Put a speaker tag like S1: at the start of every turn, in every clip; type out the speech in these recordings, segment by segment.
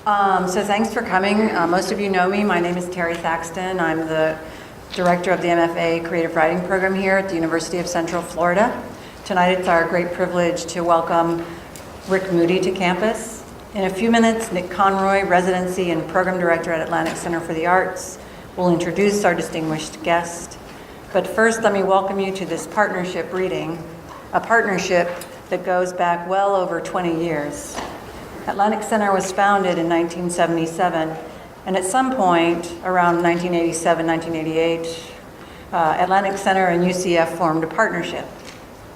S1: So thanks for coming. Most of you know me. My name is Terry Thaxton. I'm the director of the MFA Creative Writing Program here at the University of Central Florida. Tonight it's our great privilege to welcome Rick Moody to campus. In a few minutes, Nick Conroy, residency and program director at Atlantic Center for the Arts, will introduce our distinguished guest. But first, let me welcome you to this partnership reading, a partnership that goes back well over 20 years. Atlantic Center was founded in 1977, and at some point, around 1987, 1988, Atlantic Center and UCF formed a partnership.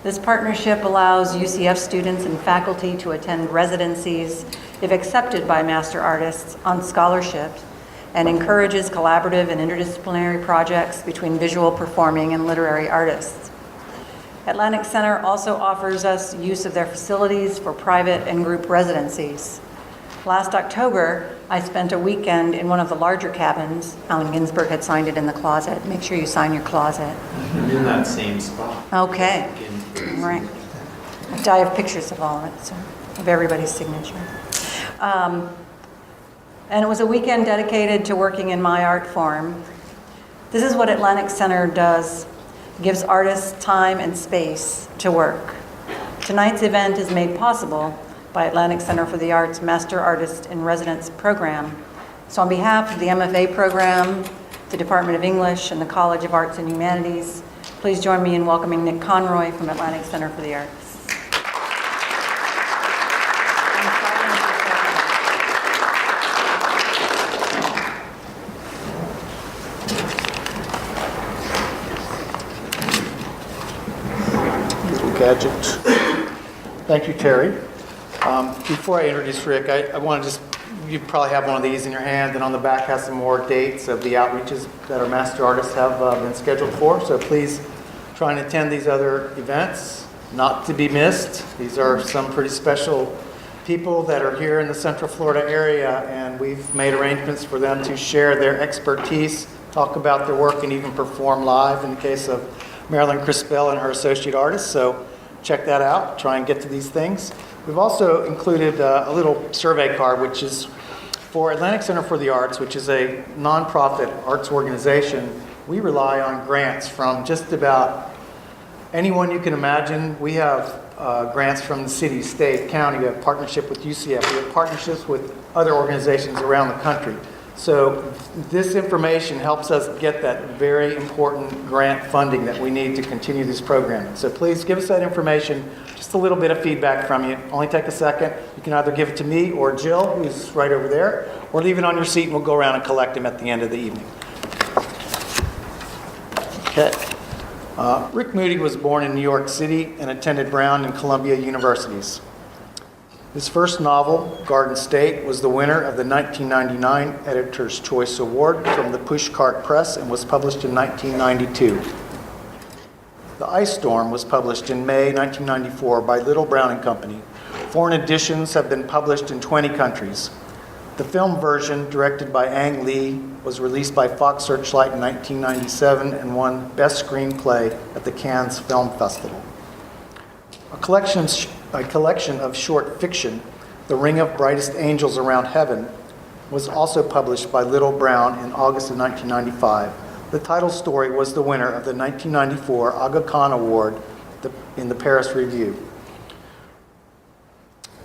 S1: This partnership allows UCF students and faculty to attend residencies if accepted by master artists on scholarship, and encourages collaborative and interdisciplinary projects between visual, performing, and literary artists. Atlantic Center also offers us use of their facilities for private and group residencies. Last October, I spent a weekend in one of the larger cabins. Allen Ginsberg had signed it in the closet. Make sure you sign your closet.
S2: I'm in that same spot.
S1: Okay. Right. I have pictures of all of it, so of everybody's signature. And it was a weekend dedicated to working in my art form. This is what Atlantic Center does. It gives artists time and space to work. Tonight's event is made possible by Atlantic Center for the Arts Master Artist in Residence program. So on behalf of the MFA program, the Department of English, and the College of Arts and Humanities, please join me in welcoming Nick Conroy from Atlantic Center for the Arts.
S3: Gadget. Thank you, Terry. Before I introduce Rick, I want to you probably have one of these in your hand, and on the back has some more dates of the outreaches that our master artists have been scheduled for. So please try and attend these other events, not to be missed. These are some pretty special people that are here in the Central Florida area, and we've made arrangements for them to share their expertise, talk about their work, and even perform live in the case of Marilyn Crispell and her associate artists. So check that out, try and get to these things. We've also included a little survey card, which is for Atlantic Center for the Arts, which is a nonprofit arts organization. We rely on grants from just about anyone you can imagine. We have grants from the city, state, county. We have partnership with UCF. We have partnerships with other organizations around the country. So this information helps us get that very important grant funding that we need to continue this program. So please give us that information, just a little bit of feedback from you. Only take a second. You can either give it to me or Jill, who's right over there, or leave it on your seat and we'll go around and collect them at the end of the evening. Okay. Rick Moody was born in New York City and attended Brown and Columbia universities. His first novel, Garden State, was the winner of the 1999 Editor's Choice Award from the Pushcart Press and was published in 1992. The Ice Storm was published in May 1994 by Little Brown and Company. Foreign editions have been published in 20 countries. The film version, directed by Ang Lee, was released by Fox Searchlight in 1997 and won Best Screenplay at the Cannes Film Festival. A collection of short fiction, The Ring of Brightest Angels Around Heaven, was also published by Little Brown in August of 1995. The title story was the winner of the 1994 Aga Khan Award in the Paris Review.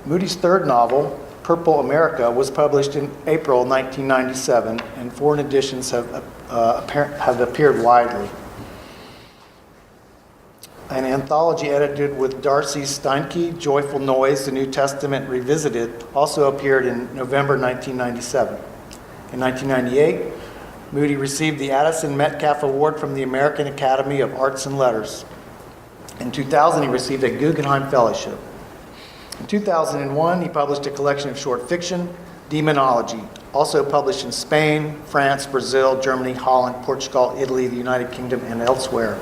S3: Moody's third novel, Purple America, was published in April 1997, and foreign editions have appeared widely. An anthology edited with Darcy Steinke, Joyful Noise, The New Testament Revisited, also appeared in November 1997. In 1998, Moody received the Addison Metcalf Award from the American Academy of Arts and Letters. In 2000, he received a Guggenheim Fellowship. In 2001, he published a collection of short fiction, Demonology, also published in Spain, France, Brazil, Germany, Holland, Portugal, Italy, the United Kingdom, and elsewhere.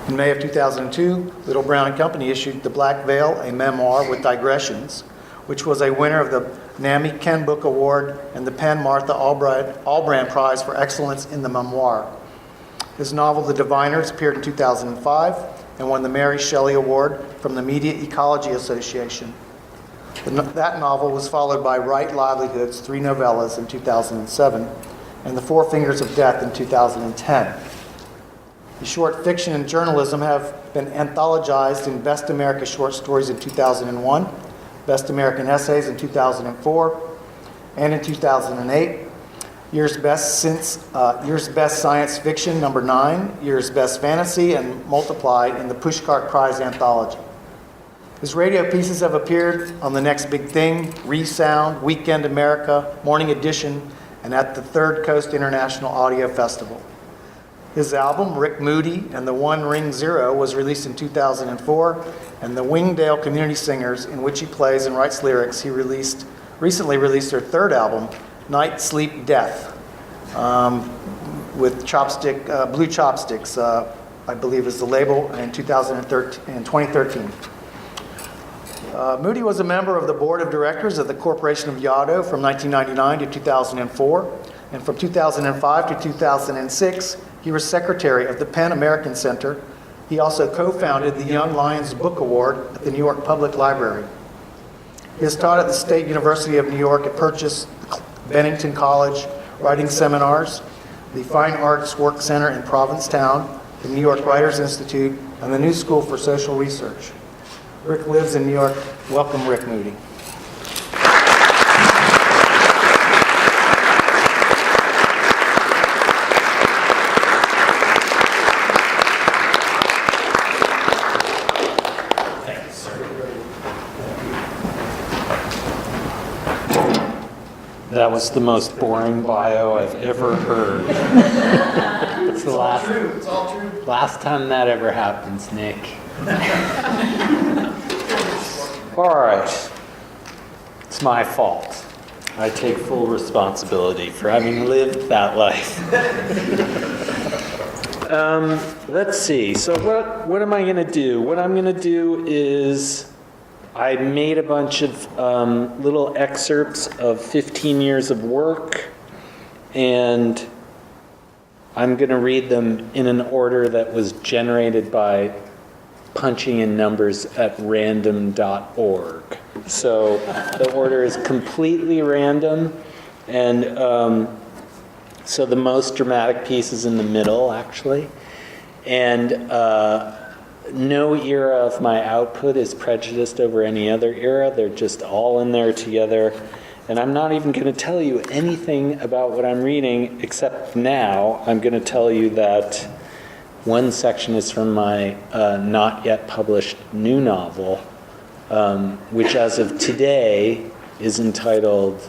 S3: In May of 2002, Little Brown and Company issued The Black Veil, a memoir with digressions, which was a winner of the NAMI Ken Book Award and the Penn Martha Albrand Prize for Excellence in the Memoir. His novel, The Diviners, appeared in 2005 and won the Mary Shelley Award from the Media Ecology Association. That novel was followed by Right Livelihood's 3 novellas in 2007 and The Four Fingers of Death in 2010. The short fiction and journalism have been anthologized in Best America Short Stories in 2001, Best American Essays in 2004, and in 2008. Year's Best Science Fiction, number 9, Year's Best Fantasy, and multiplied in the Pushcart Prize Anthology. His radio pieces have appeared on The Next Big Thing, Resound, Weekend America, Morning Edition, and at the Third Coast International Audio Festival. His album, Rick Moody and the One Ring Zero, was released in 2004, and the Wingdale Community Singers, in which he plays and writes lyrics, he recently released their third album, Night, Sleep, Death, with Blue Chopsticks, I believe is the label, in 2013. Moody was a member of the board of directors of the Corporation of Yaddo from 1999 to 2004, and from 2005 to 2006, he was secretary of the Penn American Center. He also co-founded the Young Lions Book Award at the New York Public Library. He has taught at the State University of New York at Purchase, Bennington College, writing seminars, the Fine Arts Work Center in Provincetown, the New York Writers Institute, and the New School for Social Research. Rick lives in New York. Welcome, Rick Moody.
S2: Thanks, sir.
S4: That was the most boring bio I've ever heard. It's the last,
S2: True, it's all true.
S4: last time that ever happens, Nick. All right. It's my fault. I take full responsibility for having lived that life. Let's see. So what am I going to do? What I'm going to do is I made a bunch of little excerpts of 15 years of work, and I'm going to read them in an order that was generated by punching in numbers at random.org. So the order is completely random, and so the most dramatic piece is in the middle, actually. And no era of my output is prejudiced over any other era. They're just all in there together. And I'm not even going to tell you anything about what I'm reading, except now I'm going to tell you that one section is from my not yet published new novel, which as of today is entitled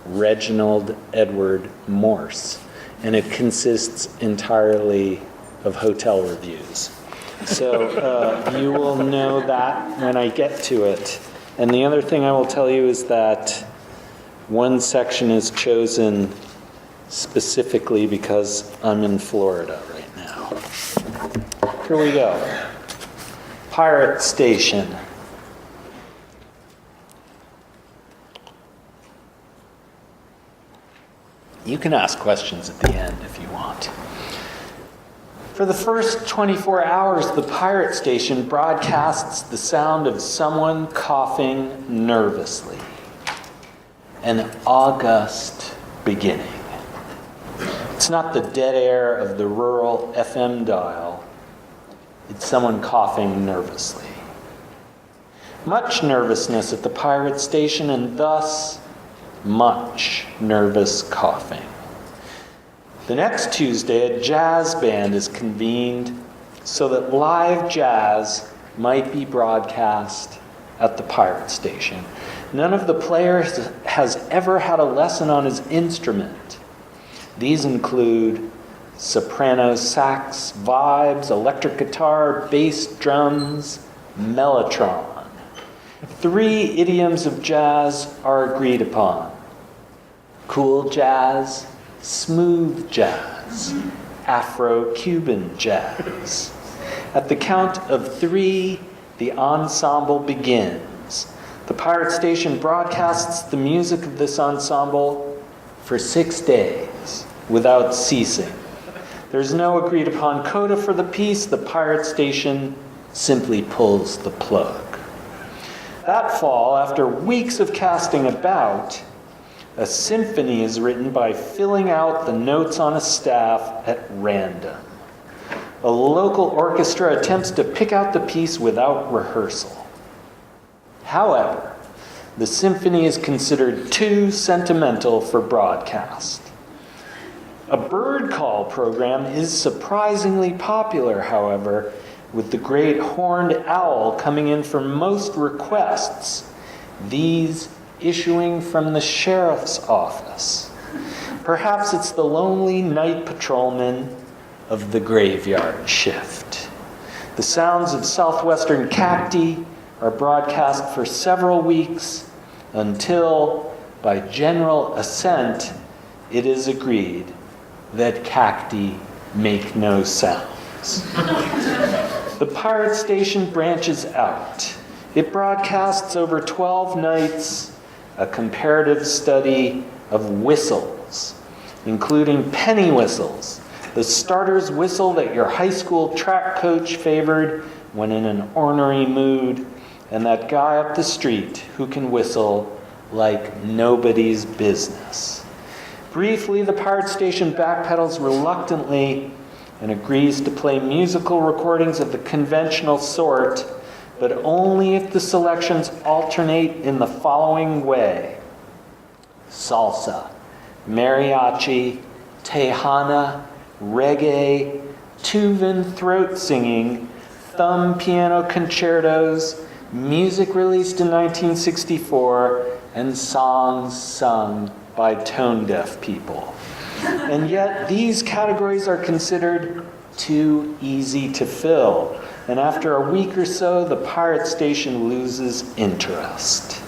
S4: Reginald Edward Morse. And it consists entirely of hotel reviews. So you will know that when I get to it. And the other thing I will tell you is that one section is chosen specifically because I'm in Florida right now. Here we go. Pirate Station. You can ask questions at the end if you want. For the first 24 hours, the pirate station broadcasts the sound of someone coughing nervously. An august beginning. It's not the dead air of the rural FM dial. It's someone coughing nervously. Much nervousness at the pirate station, and thus much nervous coughing. The next Tuesday, a jazz band is convened so that live jazz might be broadcast at the pirate station. None of the players has ever had a lesson on his instrument. These include soprano sax, vibes, electric guitar, bass drums, mellotron. 3 idioms of jazz are agreed upon: cool jazz, smooth jazz, Afro-Cuban jazz. At the count of 3, the ensemble begins. The pirate station broadcasts the music of this ensemble for 6 days without ceasing. There's no agreed upon coda for the piece. The pirate station simply pulls the plug. That fall, after weeks of casting about, a symphony is written by filling out the notes on a staff at random. A local orchestra attempts to pick out the piece without rehearsal. However, the symphony is considered too sentimental for broadcast. A bird call program is surprisingly popular, however, with the great horned owl coming in for most requests, these issuing from the sheriff's office. Perhaps it's the lonely night patrolman of the graveyard shift. The sounds of southwestern cacti are broadcast for several weeks until, by general assent, it is agreed that cacti make no sounds. The pirate station branches out. It broadcasts over 12 nights a comparative study of whistles, including penny whistles, the starter's whistle that your high school track coach favored when in an ornery mood, and that guy up the street who can whistle like nobody's business. Briefly, the pirate station backpedals reluctantly and agrees to play musical recordings of the conventional sort, but only if the selections alternate in the following way: salsa, mariachi, tejana, reggae, Tuvan throat singing, thumb piano concertos, music released in 1964, and songs sung by tone-deaf people. And yet these categories are considered too easy to fill. And after a week or so, the pirate station loses interest.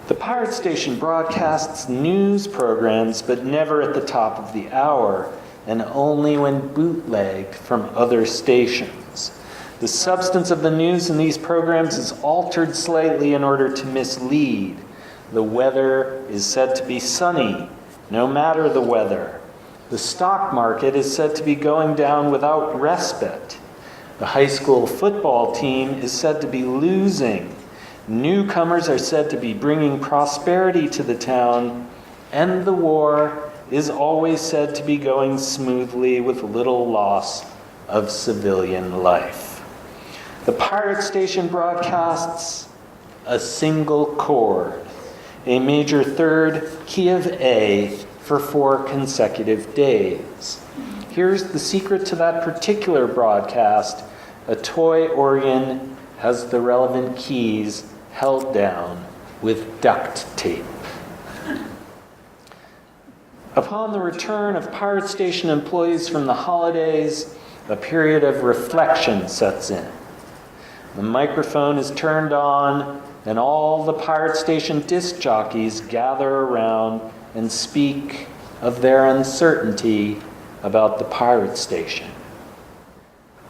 S4: The pirate station broadcasts news programs, but never at the top of the hour, and only when bootlegged from other stations. The substance of the news in these programs is altered slightly in order to mislead. The weather is said to be sunny, no matter the weather. The stock market is said to be going down without respite. The high school football team is said to be losing. Newcomers are said to be bringing prosperity to the town, and the war is always said to be going smoothly with little loss of civilian life. The pirate station broadcasts a single chord, a major third, key of A, for 4 consecutive days. Here's the secret to that particular broadcast. A toy organ has the relevant keys held down with duct tape. Upon the return of pirate station employees from the holidays, a period of reflection sets in. The microphone is turned on, and all the pirate station disc jockeys gather around and speak of their uncertainty about the pirate station.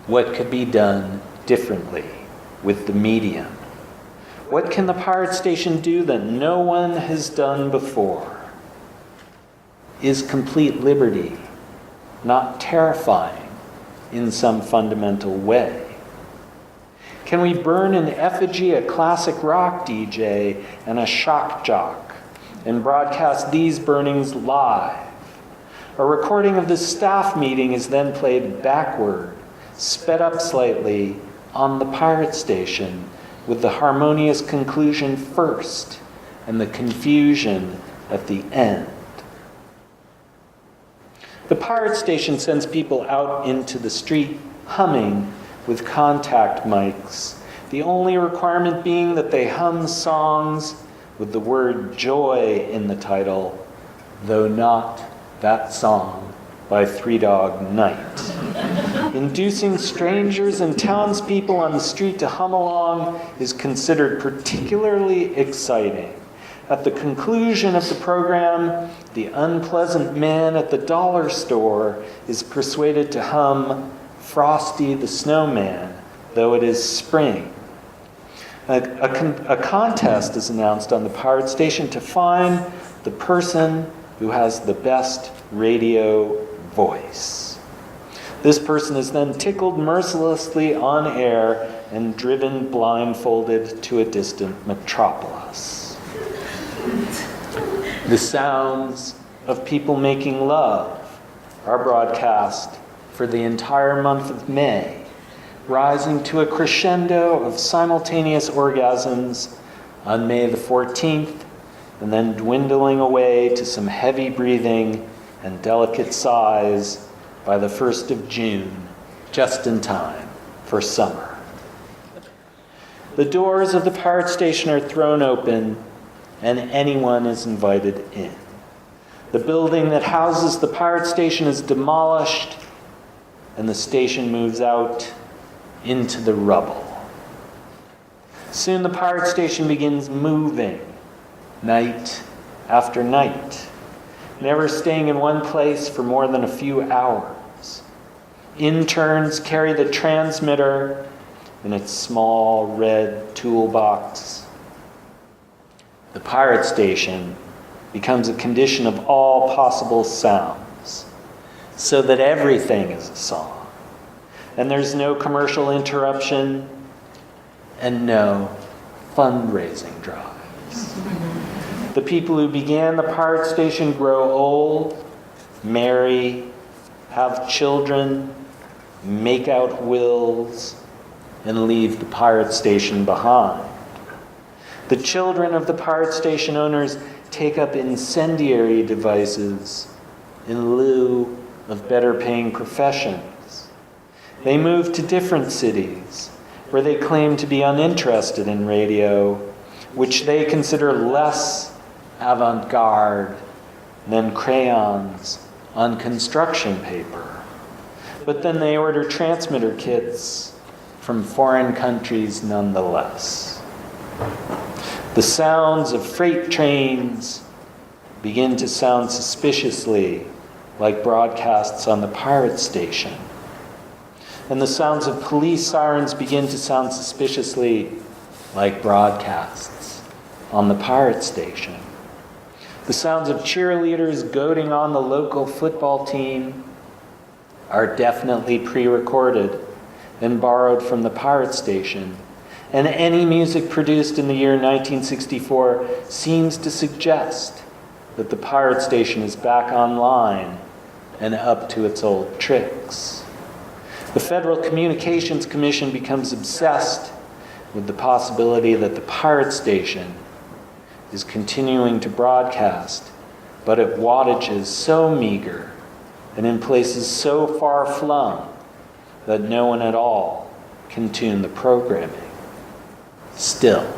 S4: What could be done differently with the medium? What can the pirate station do that no one has done before? Is complete liberty not terrifying in some fundamental way? Can we burn in effigy a classic rock DJ and a shock jock and broadcast these burnings live? A recording of the staff meeting is then played backward, sped up slightly on the pirate station, with the harmonious conclusion first and the confusion at the end. The pirate station sends people out into the street humming with contact mics, the only requirement being that they hum songs with the word joy in the title, though not that song by Three Dog Night. Inducing strangers and townspeople on the street to hum along is considered particularly exciting. At the conclusion of the program, the unpleasant man at the dollar store is persuaded to hum Frosty the Snowman, though it is spring. A contest is announced on the pirate station to find the person who has the best radio voice. This person is then tickled mercilessly on air and driven blindfolded to a distant metropolis. The sounds of people making love are broadcast for the entire month of May, rising to a crescendo of simultaneous orgasms on May the 14th, and then dwindling away to some heavy breathing and delicate sighs by the 1st of June, just in time for summer. The doors of the pirate station are thrown open, and anyone is invited in. The building that houses the pirate station is demolished, and the station moves out into the rubble. Soon the pirate station begins moving, night after night, never staying in one place for more than a few hours. Interns carry the transmitter in its small red toolbox. The pirate station becomes a condition of all possible sounds, so that everything is a song, and there's no commercial interruption and no fundraising drives. The people who began the pirate station grow old, marry, have children, make out wills, and leave the pirate station behind. The children of the pirate station owners take up incendiary devices in lieu of better paying professions. They move to different cities where they claim to be uninterested in radio, which they consider less avant-garde than crayons on construction paper. But then they order transmitter kits from foreign countries nonetheless. The sounds of freight trains begin to sound suspiciously like broadcasts on the pirate station. And the sounds of police sirens begin to sound suspiciously like broadcasts on the pirate station. The sounds of cheerleaders goading on the local football team are definitely pre-recorded and borrowed from the pirate station. And any music produced in the year 1964 seems to suggest that the pirate station is back online and up to its old tricks. The Federal Communications Commission becomes obsessed with the possibility that the pirate station is continuing to broadcast, but at wattages so meager and in places so far-flung that no one at all can tune the programming. Still,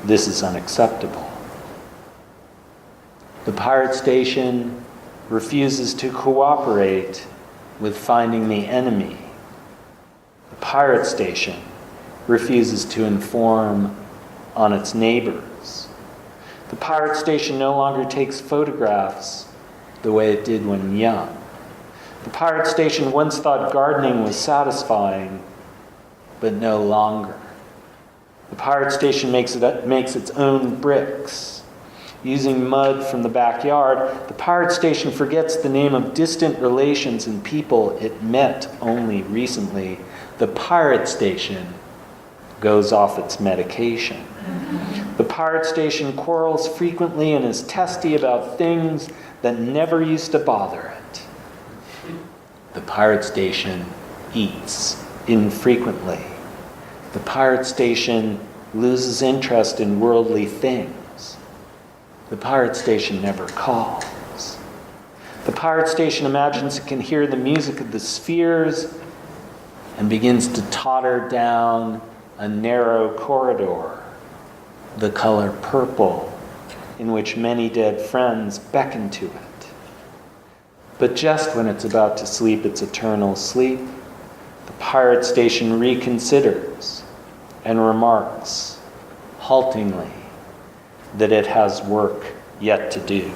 S4: this is unacceptable. The pirate station refuses to cooperate with finding the enemy. The pirate station refuses to inform on its neighbors. The pirate station no longer takes photographs the way it did when young. The pirate station once thought gardening was satisfying, but no longer. The pirate station makes its own bricks. Using mud from the backyard, the pirate station forgets the name of distant relations and people it met only recently. The pirate station goes off its medication. The pirate station quarrels frequently and is testy about things that never used to bother it. The pirate station eats infrequently. The pirate station loses interest in worldly things. The pirate station never calls. The pirate station imagines it can hear the music of the spheres and begins to totter down a narrow corridor, the color purple, in which many dead friends beckon to it. But just when it's about to sleep its eternal sleep, the pirate station reconsiders and remarks, haltingly, that it has work yet to do.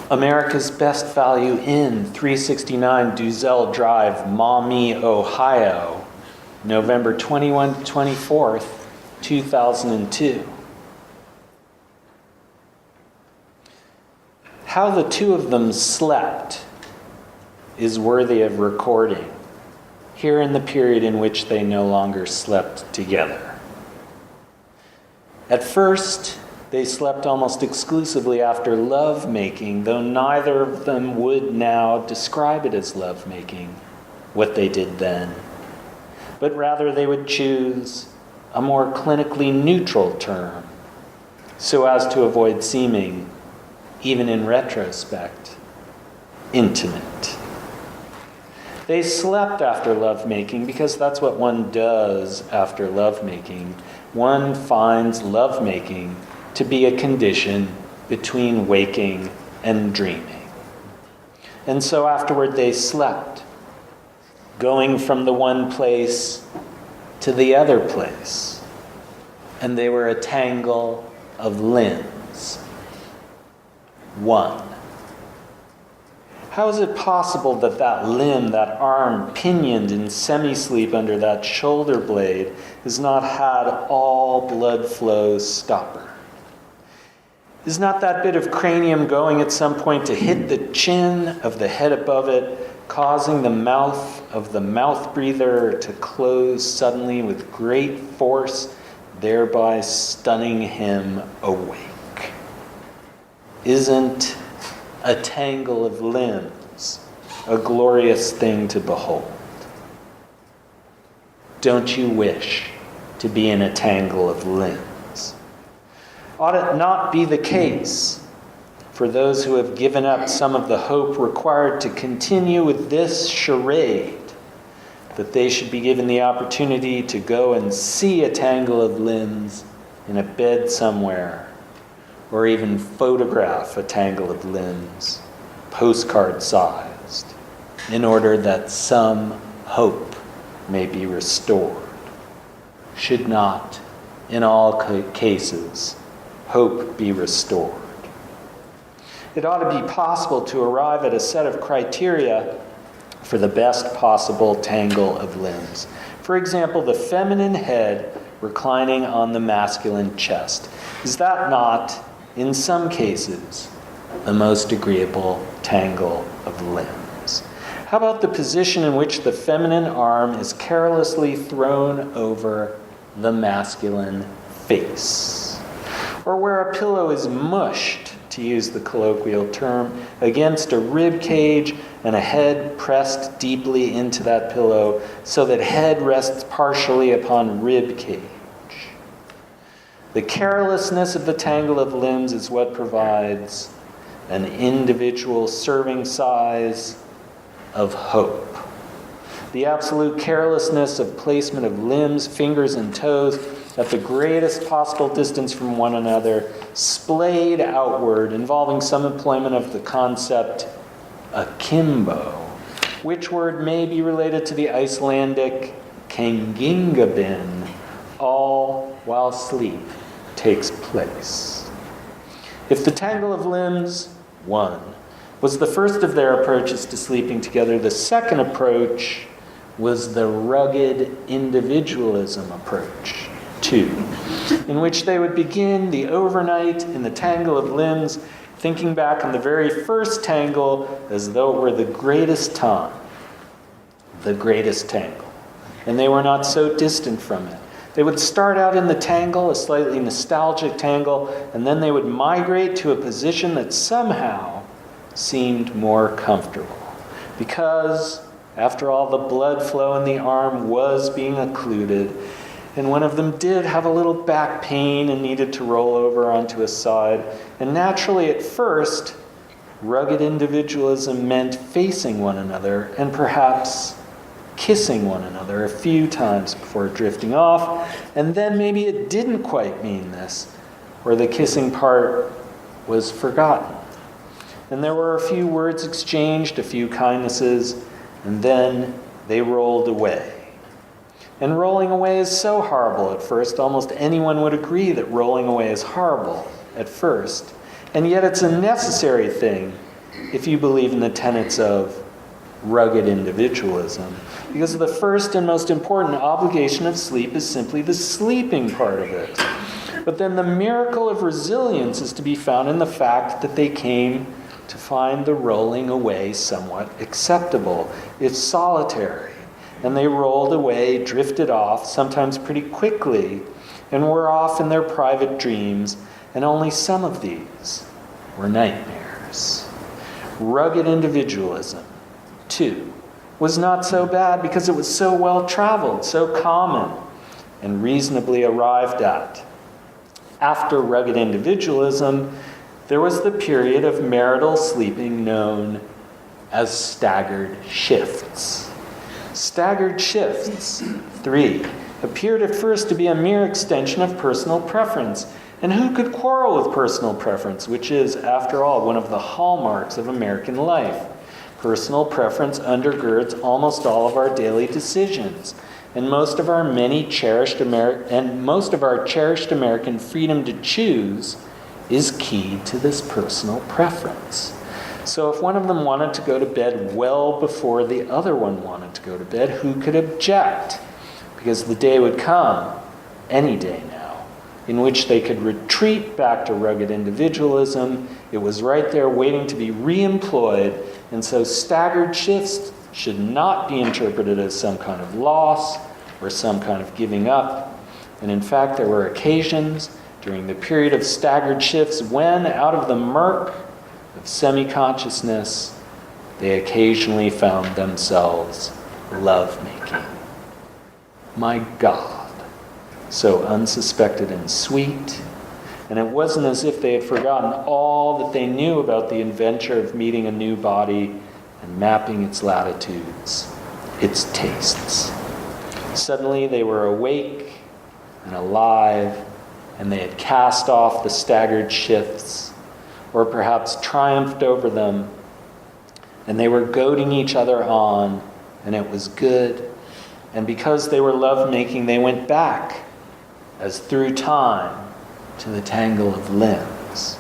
S4: America's Best Value Inn, 369 Duzell Drive, Maumee, Ohio, November 21 to 24th, 2002. How the two of them slept is worthy of recording, here in the period in which they no longer slept together. At first, they slept almost exclusively after lovemaking, though neither of them would now describe it as lovemaking, what they did then. But rather they would choose a more clinically neutral term, so as to avoid seeming, even in retrospect, intimate. They slept after lovemaking because that's what one does after lovemaking. One finds lovemaking to be a condition between waking and dreaming. And so afterward they slept, going from the one place to the other place. And they were a tangle of limbs. One. How is it possible that that limb, that arm pinioned in semi-sleep under that shoulder blade, has not had all blood flow stopper? Is not that bit of cranium going at some point to hit the chin of the head above it, causing the mouth of the mouth breather to close suddenly with great force, thereby stunning him awake? Isn't a tangle of limbs a glorious thing to behold? Don't you wish to be in a tangle of limbs? Ought it not be the case for those who have given up some of the hope required to continue with this charade, that they should be given the opportunity to go and see a tangle of limbs in a bed somewhere, or even photograph a tangle of limbs, postcard-sized, in order that some hope may be restored? Should not, in all cases, hope be restored? It ought to be possible to arrive at a set of criteria for the best possible tangle of limbs. For example, the feminine head reclining on the masculine chest. Is that not, in some cases, the most agreeable tangle of limbs? How about the position in which the feminine arm is carelessly thrown over the masculine face? Or where a pillow is mushed, to use the colloquial term, against a rib cage and a head pressed deeply into that pillow so that head rests partially upon rib cage. The carelessness of the tangle of limbs is what provides an individual serving size of hope. The absolute carelessness of placement of limbs, fingers, and toes at the greatest possible distance from one another, splayed outward, involving some employment of the concept akimbo, which word may be related to the Icelandic kengingabin, all while sleep takes place. If the tangle of limbs, one, was the first of their approaches to sleeping together, the second approach was the rugged individualism approach, two, in which they would begin the overnight in the tangle of limbs, thinking back on the very first tangle as though it were the greatest time, the greatest tangle. And they were not so distant from it. They would start out in the tangle, a slightly nostalgic tangle, and then they would migrate to a position that somehow seemed more comfortable. Because, after all, the blood flow in the arm was being occluded, and one of them did have a little back pain and needed to roll over onto a side. And naturally, at first, rugged individualism meant facing one another and perhaps kissing one another a few times before drifting off. And then maybe it didn't quite mean this, or the kissing part was forgotten. And there were a few words exchanged, a few kindnesses, and then they rolled away. And rolling away is so horrible at first. Almost anyone would agree that rolling away is horrible at first. And yet it's a necessary thing if you believe in the tenets of rugged individualism, because the first and most important obligation of sleep is simply the sleeping part of it. But then the miracle of resilience is to be found in the fact that they came to find the rolling away somewhat acceptable, if solitary. And they rolled away, drifted off, sometimes pretty quickly, and were off in their private dreams, and only some of these were nightmares. Rugged individualism, too, was not so bad because it was so well traveled, so common, and reasonably arrived at. After rugged individualism, there was the period of marital sleeping known as staggered shifts. Staggered shifts, 3, appeared at first to be a mere extension of personal preference. And who could quarrel with personal preference, which is, after all, one of the hallmarks of American life? Personal preference undergirds almost all of our daily decisions, and most of our cherished American freedom to choose is key to this personal preference. So if one of them wanted to go to bed well before the other one wanted to go to bed, who could object? Because the day would come, any day now, in which they could retreat back to rugged individualism. It was right there waiting to be re-employed, and so staggered shifts should not be interpreted as some kind of loss or some kind of giving up. And in fact, there were occasions during the period of staggered shifts when, out of the murk of semi-consciousness, they occasionally found themselves love-making. My God, so unsuspected and sweet. And it wasn't as if they had forgotten all that they knew about the adventure of meeting a new body and mapping its latitudes, its tastes. Suddenly they were awake and alive, and they had cast off the staggered shifts, or perhaps triumphed over them, and they were goading each other on, and it was good. And because they were love-making, they went back, as through time, to the tangle of limbs.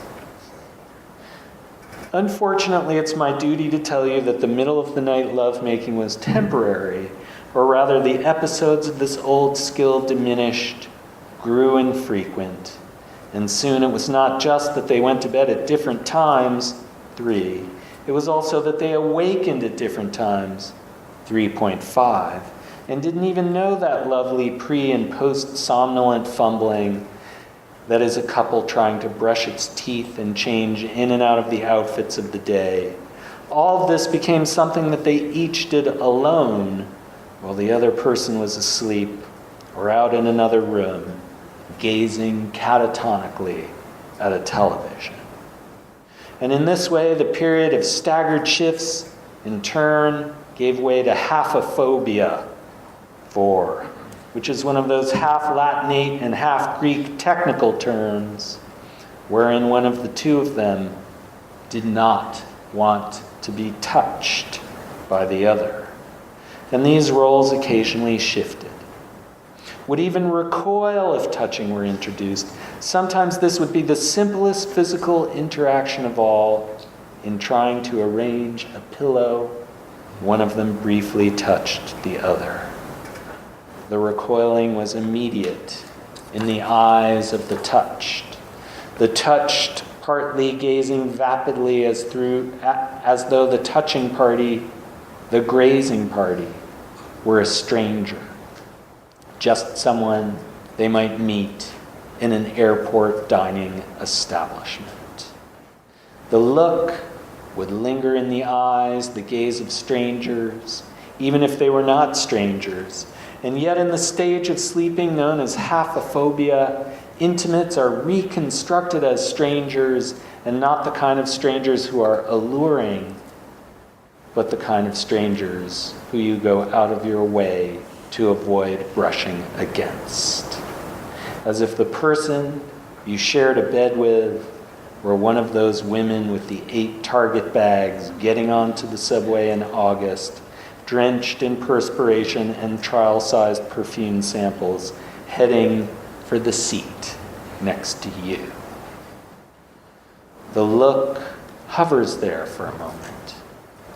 S4: Unfortunately, it's my duty to tell you that the middle-of-the-night love-making was temporary, or rather the episodes of this old skill diminished, grew infrequent, and soon it was not just that they went to bed at different times, 3, it was also that they awakened at different times, 3.5, and didn't even know that lovely pre- and post-somnolent fumbling that is a couple trying to brush its teeth and change in and out of the outfits of the day. All of this became something that they each did alone while the other person was asleep or out in another room, gazing catatonically at a television. And in this way, the period of staggered shifts, in turn, gave way to halfophobia, 4, which is one of those half-Latinate and half-Greek technical terms, wherein one of the two of them did not want to be touched by the other. And these roles occasionally shifted. Would even recoil if touching were introduced. Sometimes this would be the simplest physical interaction of all. In trying to arrange a pillow, one of them briefly touched the other. The recoiling was immediate in the eyes of the touched partly gazing vapidly as though the touching party, the grazing party, were a stranger, just someone they might meet in an airport dining establishment. The look would linger in the eyes, the gaze of strangers, even if they were not strangers. And yet in the stage of sleeping known as halfophobia, intimates are reconstructed as strangers, and not the kind of strangers who are alluring, but the kind of strangers who you go out of your way to avoid brushing against. As if the person you shared a bed with were one of those women with the 8 Target bags getting onto the subway in August, drenched in perspiration and trial-sized perfume samples, heading for the seat next to you. The look hovers there for a moment,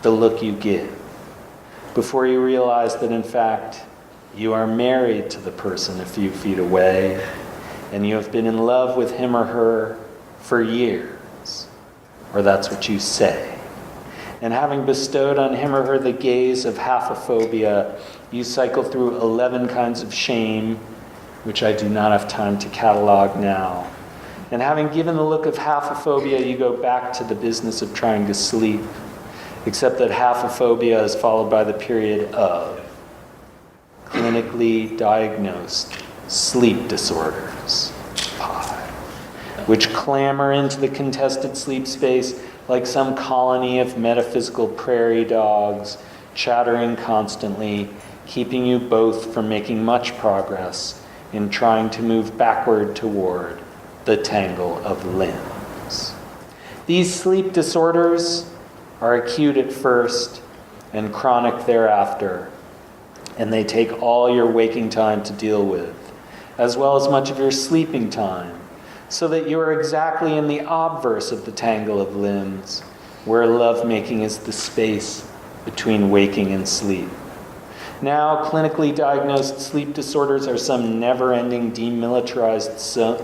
S4: the look you give, before you realize that in fact you are married to the person a few feet away, and you have been in love with him or her for years, or that's what you say. And having bestowed on him or her the gaze of haphophobia, you cycle through 11 kinds of shame, which I do not have time to catalog now. And having given the look of haphophobia, you go back to the business of trying to sleep, except that haphophobia is followed by the period of clinically diagnosed sleep disorders, 5, which clamor into the contested sleep space like some colony of metaphysical prairie dogs, chattering constantly, keeping you both from making much progress in trying to move backward toward the tangle of limbs. These sleep disorders are acute at first and chronic thereafter, and they take all your waking time to deal with, as well as much of your sleeping time, so that you are exactly in the obverse of the tangle of limbs, where lovemaking is the space between waking and sleep. Now, clinically diagnosed sleep disorders are some never-ending demilitarized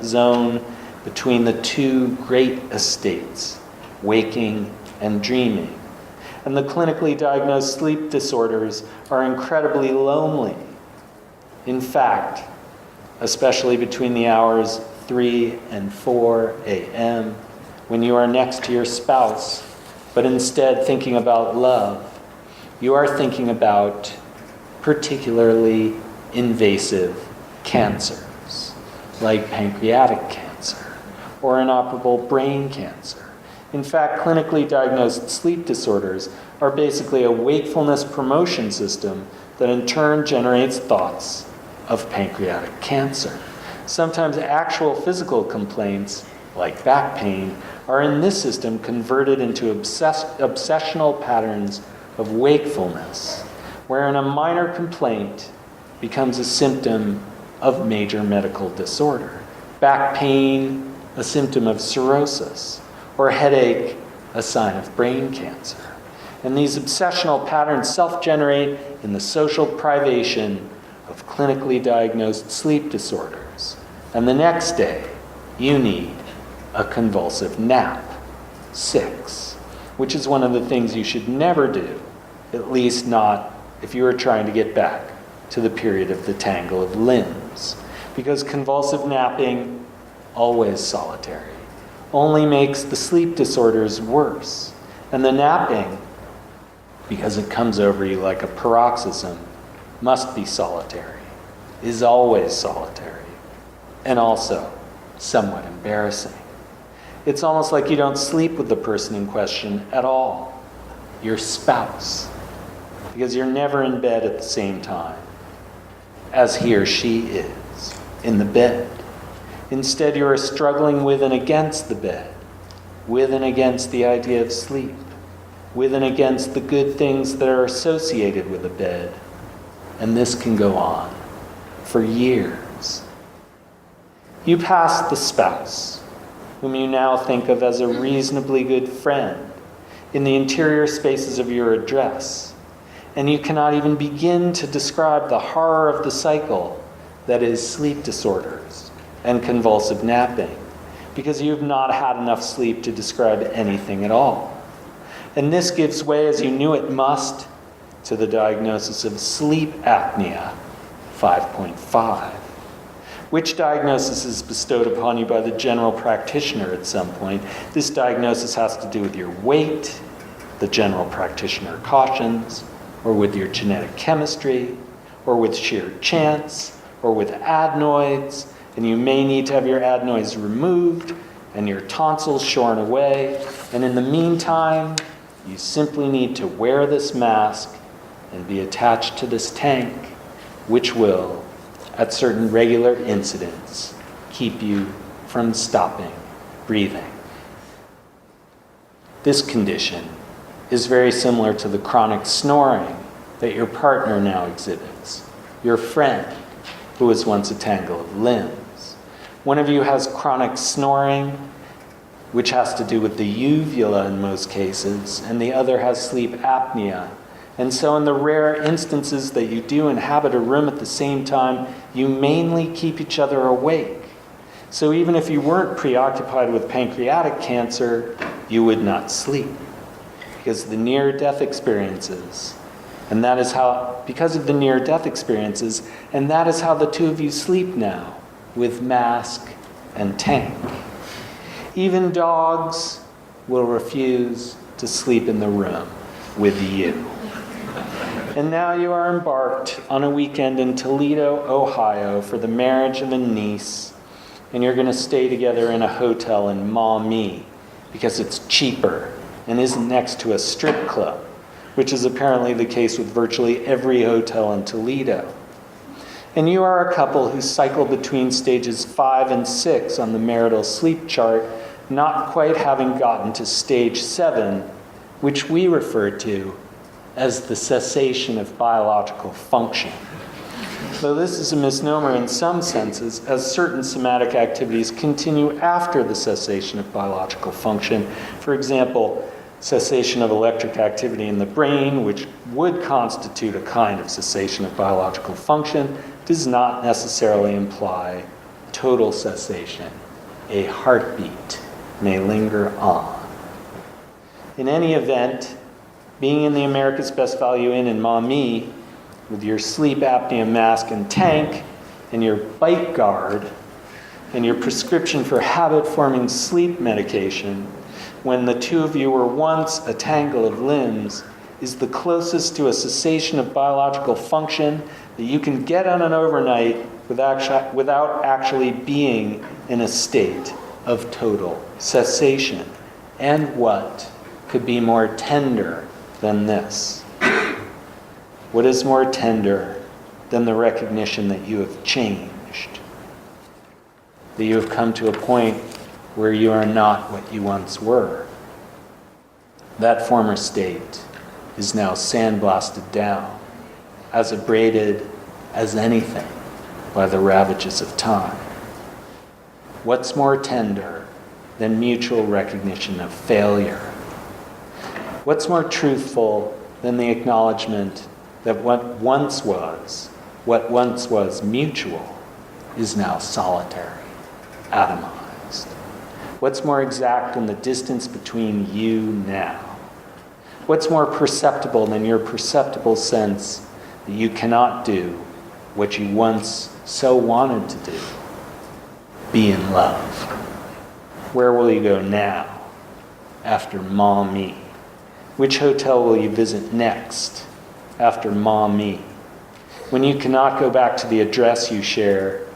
S4: zone between the two great estates, waking and dreaming. And the clinically diagnosed sleep disorders are incredibly lonely. In fact, especially between the hours 3 and 4 a.m., when you are next to your spouse, but instead thinking about love, you are thinking about particularly invasive cancers, like pancreatic cancer or inoperable brain cancer. In fact, clinically diagnosed sleep disorders are basically a wakefulness promotion system that in turn generates thoughts of pancreatic cancer. Sometimes actual physical complaints, like back pain, are in this system converted into obsessional patterns of wakefulness, wherein a minor complaint becomes a symptom of major medical disorder. Back pain, a symptom of cirrhosis, or headache, a sign of brain cancer. And these obsessional patterns self-generate in the social privation of clinically diagnosed sleep disorders. And the next day, you need a convulsive nap, 6, which is one of the things you should never do, at least not if you are trying to get back to the period of the tangle of limbs. Because convulsive napping, always solitary, only makes the sleep disorders worse. And the napping, because it comes over you like a paroxysm, must be solitary, is always solitary, and also somewhat embarrassing. It's almost like you don't sleep with the person in question at all, your spouse, because you're never in bed at the same time as he or she is in the bed. Instead, you are struggling with and against the bed, with and against the idea of sleep, with and against the good things that are associated with the bed. And this can go on for years. You pass the spouse, whom you now think of as a reasonably good friend, in the interior spaces of your address, and you cannot even begin to describe the horror of the cycle that is sleep disorders and convulsive napping, because you have not had enough sleep to describe anything at all. And this gives way, as you knew it must, to the diagnosis of sleep apnea, 5.5, which diagnosis is bestowed upon you by the general practitioner at some point. This diagnosis has to do with your weight, the general practitioner cautions, or with your genetic chemistry, or with sheer chance, or with adenoids, and you may need to have your adenoids removed and your tonsils shorn away. And in the meantime, you simply need to wear this mask and be attached to this tank, which will, at certain regular incidents, keep you from stopping breathing. This condition is very similar to the chronic snoring that your partner now exhibits, your friend who was once a tangle of limbs. One of you has chronic snoring, which has to do with the uvula in most cases, and the other has sleep apnea. And so in the rare instances that you do inhabit a room at the same time, you mainly keep each other awake. So even if you weren't preoccupied with pancreatic cancer, you would not sleep because of the near-death experiences. And that is how, because of the near-death experiences, and that is how the two of you sleep now, with mask and tank. Even dogs will refuse to sleep in the room with you. And now you are embarked on a weekend in Toledo, Ohio for the marriage of a niece, and you're going to stay together in a hotel in Maumee because it's cheaper and isn't next to a strip club, which is apparently the case with virtually every hotel in Toledo. And you are a couple who cycle between stages 5 and 6 on the marital sleep chart, not quite having gotten to stage 7, which we refer to as the cessation of biological function. Though this is a misnomer in some senses, as certain somatic activities continue after the cessation of biological function. For example, cessation of electric activity in the brain, which would constitute a kind of cessation of biological function, does not necessarily imply total cessation. A heartbeat may linger on. In any event, being in the America's Best Value Inn in Maumee, with your sleep apnea mask and tank, and your bite guard, and your prescription for habit-forming sleep medication, when the two of you were once a tangle of limbs, is the closest to a cessation of biological function that you can get on an overnight without actually being in a state of total cessation. And what could be more tender than this? What is more tender than the recognition that you have changed? That you have come to a point where you are not what you once were. That former state is now sandblasted down, as abraded as anything by the ravages of time. What's more tender than mutual recognition of failure? What's more truthful than the acknowledgement that what once was mutual, is now solitary, atomized? What's more exact than the distance between you now? What's more perceptible than your perceptible sense that you cannot do what you once so wanted to do? Be in love. Where will you go now, after Maumee? Which hotel will you visit next, after Maumee? When you cannot go back to the address you share,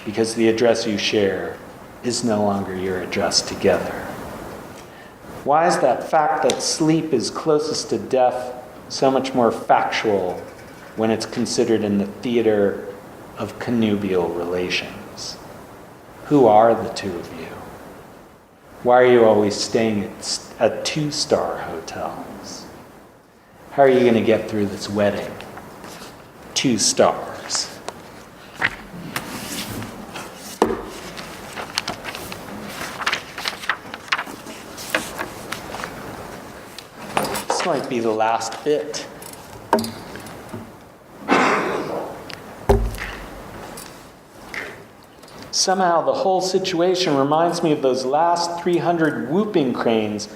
S4: because the address you share is no longer your address together. Why is that fact that sleep is closest to death so much more factual when it's considered in the theater of connubial relations? Who are the two of you? Why are you always staying at 2-star hotels? How are you going to get through this wedding? 2 stars. This might be the last bit. Somehow the whole situation reminds me of those last 300 whooping cranes,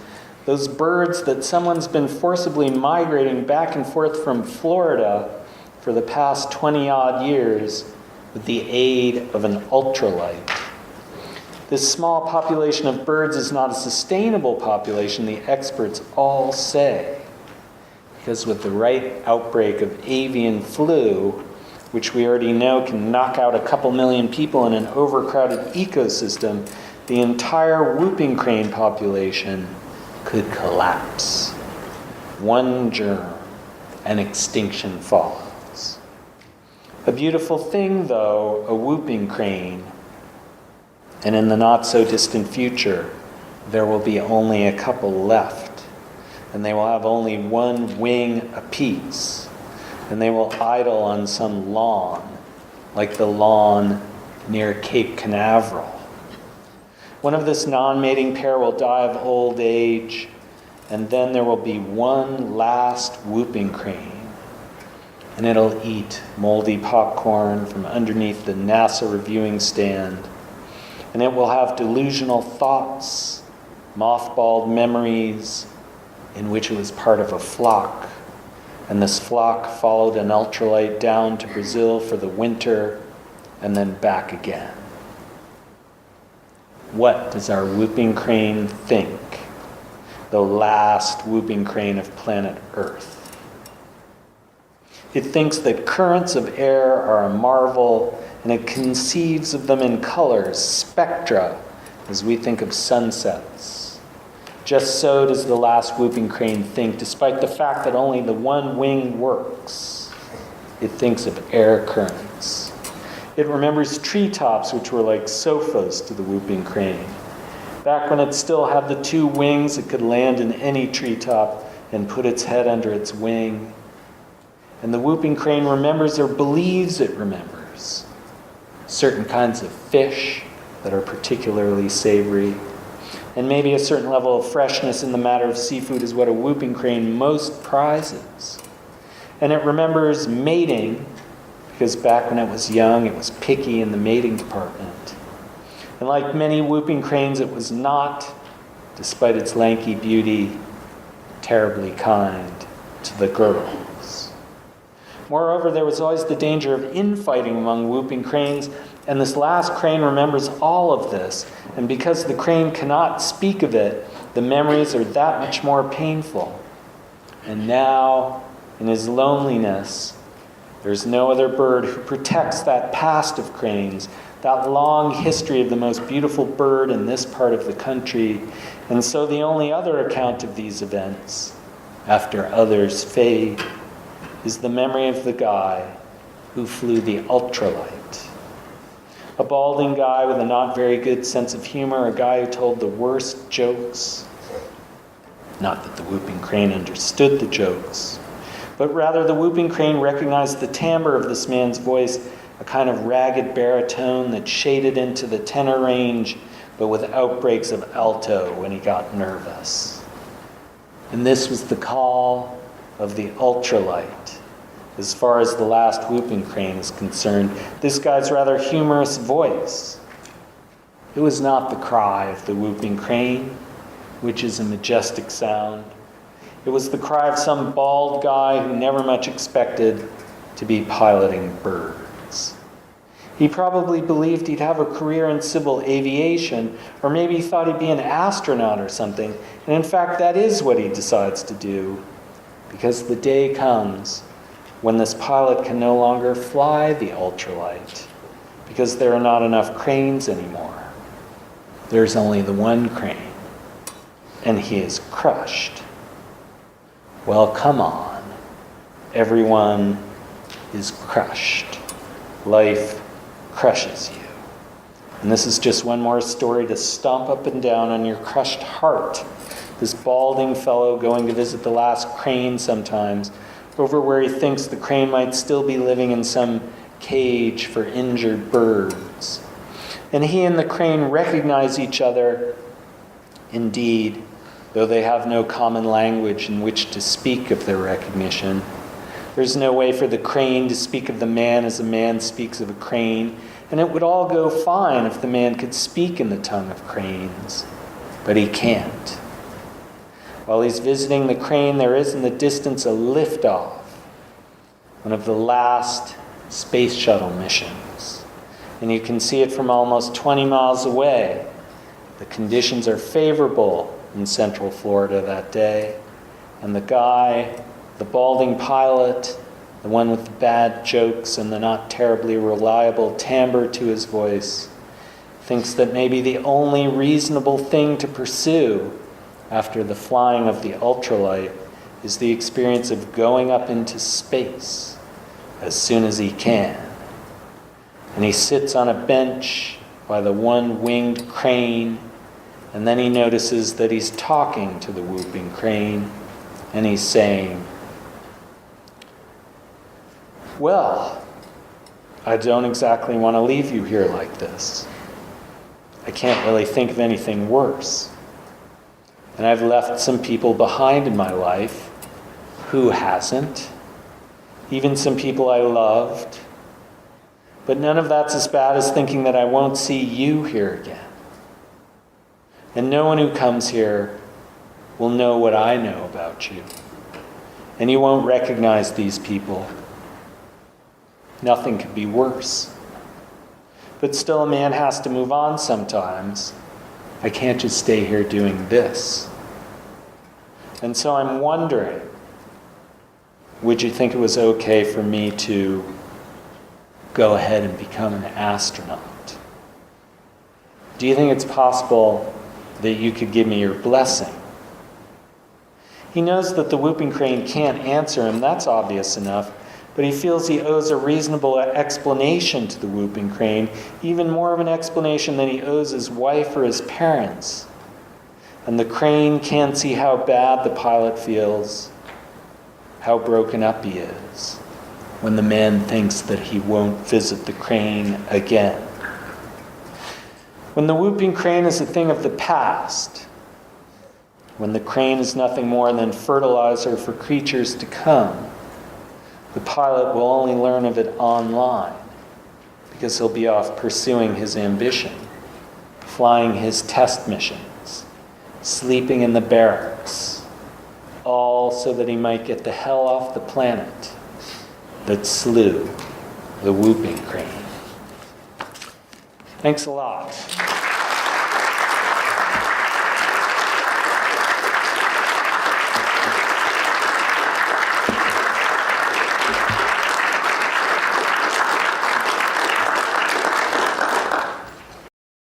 S4: those birds that someone's been forcibly migrating back and forth from Florida for the past 20-odd years with the aid of an ultralight. This small population of birds is not a sustainable population, the experts all say, because with the right outbreak of avian flu, which we already know can knock out a couple million people in an overcrowded ecosystem, the entire whooping crane population could collapse. One germ, and extinction follows. A beautiful thing, though, a whooping crane, and in the not-so-distant future, there will be only a couple left, and they will have only one wing apiece. And they will idle on some lawn, like the lawn near Cape Canaveral. One of this non-mating pair will die of old age, and then there will be one last whooping crane. And it'll eat moldy popcorn from underneath the NASA reviewing stand. And it will have delusional thoughts, mothballed memories, in which it was part of a flock. And this flock followed an ultralight down to Brazil for the winter, and then back again. What does our whooping crane think? The last whooping crane of planet Earth. It thinks that currents of air are a marvel, and it conceives of them in colors, spectra, as we think of sunsets. Just so does the last whooping crane think, despite the fact that only the one wing works. It thinks of air currents. It remembers treetops, which were like sofas to the whooping crane. Back when it still had the two wings, it could land in any treetop and put its head under its wing. And the whooping crane remembers, or believes it remembers, certain kinds of fish that are particularly savory. And maybe a certain level of freshness in the matter of seafood is what a whooping crane most prizes. And it remembers mating, because back when it was young, it was picky in the mating department. And like many whooping cranes, it was not, despite its lanky beauty, terribly kind to the girls. Moreover, there was always the danger of infighting among whooping cranes, and this last crane remembers all of this. And because the crane cannot speak of it, the memories are that much more painful. And now, in his loneliness, there's no other bird who protects that past of cranes, that long history of the most beautiful bird in this part of the country. And so the only other account of these events, after others fade, is the memory of the guy who flew the ultralight. A balding guy with a not very good sense of humor, a guy who told the worst jokes. Not that the whooping crane understood the jokes, but rather the whooping crane recognized the timbre of this man's voice, a kind of ragged baritone that shaded into the tenor range, but with outbreaks of alto when he got nervous. And this was the call of the ultralight. As far as the last whooping crane is concerned, this guy's rather humorous voice. It was not the cry of the whooping crane, which is a majestic sound. It was the cry of some bald guy who never much expected to be piloting birds. He probably believed he'd have a career in civil aviation, or maybe he thought he'd be an astronaut or something. And in fact, that is what he decides to do, because the day comes when this pilot can no longer fly the ultralight, because there are not enough cranes anymore. There's only the one crane, and he is crushed. Well, come on. Everyone is crushed. Life crushes you. And this is just one more story to stomp up and down on your crushed heart. This balding fellow going to visit the last crane sometimes, over where he thinks the crane might still be living in some cage for injured birds. And he and the crane recognize each other. Indeed, though they have no common language in which to speak of their recognition. There's no way for the crane to speak of the man as a man speaks of a crane, and it would all go fine if the man could speak in the tongue of cranes. But he can't. While he's visiting the crane, there is in the distance a liftoff, one of the last space shuttle missions. And you can see it from almost 20 miles away. The conditions are favorable in Central Florida that day. And the guy, the balding pilot, the one with the bad jokes and the not terribly reliable timbre to his voice, thinks that maybe the only reasonable thing to pursue after the flying of the ultralight is the experience of going up into space as soon as he can. And he sits on a bench by the one-winged crane, and then he notices that he's talking to the whooping crane, and he's saying, "Well, I don't exactly want to leave you here like this. I can't really think of anything worse. And I've left some people behind in my life. Who hasn't? Even some people I loved. But none of that's as bad as thinking that I won't see you here again. And no one who comes here will know what I know about you. And you won't recognize these people. Nothing could be worse. But still, a man has to move on sometimes. I can't just stay here doing this. And so I'm wondering, would you think it was okay for me to go ahead and become an astronaut? Do you think it's possible that you could give me your blessing? He knows that the whooping crane can't answer him, that's obvious enough, but he feels he owes a reasonable explanation to the whooping crane, even more of an explanation than he owes his wife or his parents. And the crane can't see how bad the pilot feels, how broken up he is, when the man thinks that he won't visit the crane again. When the whooping crane is a thing of the past, when the crane is nothing more than fertilizer for creatures to come, the pilot will only learn of it online, because he'll be off pursuing his ambition, flying his test missions, sleeping in the barracks, all so that he might get the hell off the planet that slew the whooping crane. Thanks a lot.